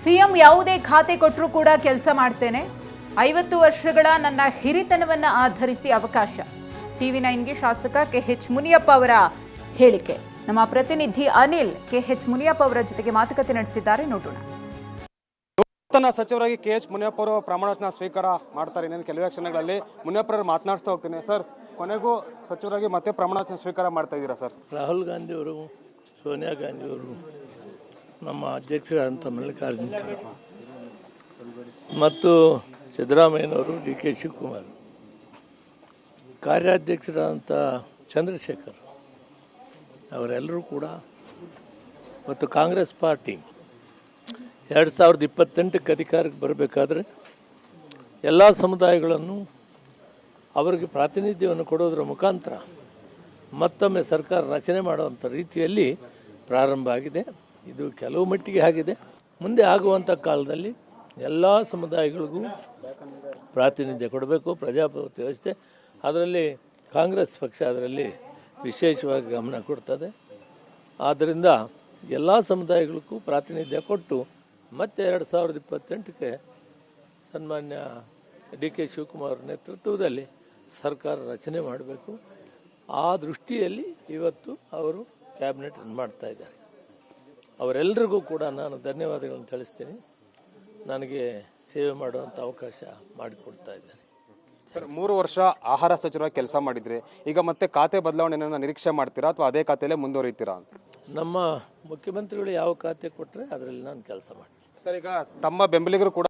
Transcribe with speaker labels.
Speaker 1: CM ಯಾವುದೇ ಖಾತೆ ಕೊಟ್ಟರೂ ಕೂಡ ಕೆಲಸ ಮಾಡ್ತೇನೆ. 50 ವರ್ಷಗಳ ನನ್ನ ಹಿರಿತನವನ್ನ ಆಧರಿಸಿ ಅವಕಾಶ. TV9ಗೆ ಶಾಸಕ ಕೆಎಚ್ ಮುನಿಯಪ್ಪ ಅವರ ಹೇಳಿಕೆ. ನಮ್ಮ ಪ್ರತಿನಿಧಿ ಅನಿಲ್ ಕೆಎಚ್ ಮುನಿಯಪ್ಪ ಅವರ ಜೊತೆಗೆ ಮಾತುಕತೆ ನಡೆಸಿದ್ದಾರೆ, ನೋಡೋಣ.
Speaker 2: ನೂತನ ಸಚಿವರಾಗಿ ಕೆಎಚ್ ಮುನಿಯಪ್ಪ ಅವರು ಪ್ರಮಾಣವಚನ ಸ್ವೀಕಾರ ಮಾಡ್ತಾರೆ. ಇನ್ನೇನು ಕೆಲವೇ ಕ್ಷಣಗಳಲ್ಲಿ ಮುನಿಯಪ್ಪ ಅವರು ಮಾತನಾಡ್ತಾ ಹೋಗ್ತೀನಿ. ಸರ್, ಕೊನೆಗೂ ಸಚಿವರಾಗಿ ಮತ್ತೆ ಪ್ರಮಾಣವಚನ ಸ್ವೀಕಾರ ಮಾಡ್ತಾ ಇದ್ದೀರಾ ಸರ್?
Speaker 3: ರಾಹುಲ್ ಗಾಂಧಿಯವರು, ಸೋನಿಯಾ ಗಾಂಧಿಯವರು, ನಮ್ಮ ಅಧ್ಯಕ್ಷರಾದಂಥ ಮಲ್ಲಿಕಾರ್ಜುನ ಖರ್ಗೆ ಮತ್ತು ಸಿದ್ದರಾಮಯ್ಯನವರು, DK ಶಿವಕುಮಾರ್, ಕಾರ್ಯಾಧ್ಯಕ್ಷರಾದಂಥ ಚಂದ್ರಶೇಖರ್ ಅವರೆಲ್ಲರೂ ಕೂಡ ಮತ್ತು ಕಾಂಗ್ರೆಸ್ ಪಾರ್ಟಿ 2028ಕ್ಕೆ ಅಧಿಕಾರಕ್ಕೆ ಬರಬೇಕಾದ್ರೆ ಎಲ್ಲ ಸಮುದಾಯಗಳನ್ನು ಅವರಿಗೆ ಪ್ರಾತಿನಿಧ್ಯವನ್ನು ಕೊಡೋದರ ಮುಖಾಂತರ ಮತ್ತೊಮ್ಮೆ ಸರ್ಕಾರ ರಚನೆ ಮಾಡುವಂಥ ರೀತಿಯಲ್ಲಿ ಪ್ರಾರಂಭ ಆಗಿದೆ. ಇದು ಕೆಲವು ಮಟ್ಟಿಗೆ ಆಗಿದೆ. ಮುಂದೆ ಆಗುವಂಥ ಕಾಲದಲ್ಲಿ ಎಲ್ಲ ಸಮುದಾಯಗಳಿಗೂ ಪ್ರಾತಿನಿಧ್ಯ ಕೊಡಬೇಕು. ಪ್ರಜಾಪ್ರಭುತ್ವ ವ್ಯವಸ್ಥೆ, ಅದರಲ್ಲಿ ಕಾಂಗ್ರೆಸ್ ಪಕ್ಷ ಅದರಲ್ಲಿ ವಿಶೇಷವಾಗಿ ಗಮನ ಕೊಡ್ತದೆ. ಆದ್ದರಿಂದ ಎಲ್ಲ ಸಮುದಾಯಗಳಿಗೂ ಪ್ರಾತಿನಿಧ್ಯ ಕೊಟ್ಟು ಮತ್ತೆ 2028ಕ್ಕೆ ಸನ್ಮಾನ್ಯ DK ಶಿವಕುಮಾರ್ ನೇತೃತ್ವದಲ್ಲಿ ಸರ್ಕಾರ ರಚನೆ ಮಾಡಬೇಕು. ಆ ದೃಷ್ಟಿಯಲ್ಲಿ ಇವತ್ತು ಅವರು ಕ್ಯಾಬಿನೆಟನ್ನು ಮಾಡ್ತಾ ಇದ್ದಾರೆ. ಅವರೆಲ್ಲರಿಗೂ ಕೂಡ ನಾನು ಧನ್ಯವಾದಗಳನ್ನು ತಿಳಿಸ್ತೀನಿ. ನನಗೆ ಸೇವೆ ಮಾಡುವಂಥ ಅವಕಾಶ ಮಾಡಿಕೊಡ್ತಾ ಇದ್ದಾರೆ.
Speaker 2: ಸರ್, 3 ವರ್ಷ ಆಹಾರ ಸಚಿವರಾಗಿ ಕೆಲಸ ಮಾಡಿದ್ರಿ. ಈಗ ಮತ್ತೆ ಖಾತೆ ಬದಲಾವಣೆಯನ್ನು ನಿರೀಕ್ಷೆ ಮಾಡ್ತೀರಾ ಅಥವಾ ಅದೇ ಖಾತೆಯಲ್ಲೇ ಮುಂದುವರಿತೀರಾ ಅಂತ?
Speaker 3: ನಮ್ಮ ಮುಖ್ಯಮಂತ್ರಿಗಳು ಯಾವ ಖಾತೆ ಕೊಟ್ಟರೆ ಅದರಲ್ಲಿ ನಾನು ಕೆಲಸ ಮಾಡ್ತೀನಿ.
Speaker 2: ಸರ್, ಈಗ ತಮ್ಮ ಬೆಂಬಲಿಗರು ಕೂಡ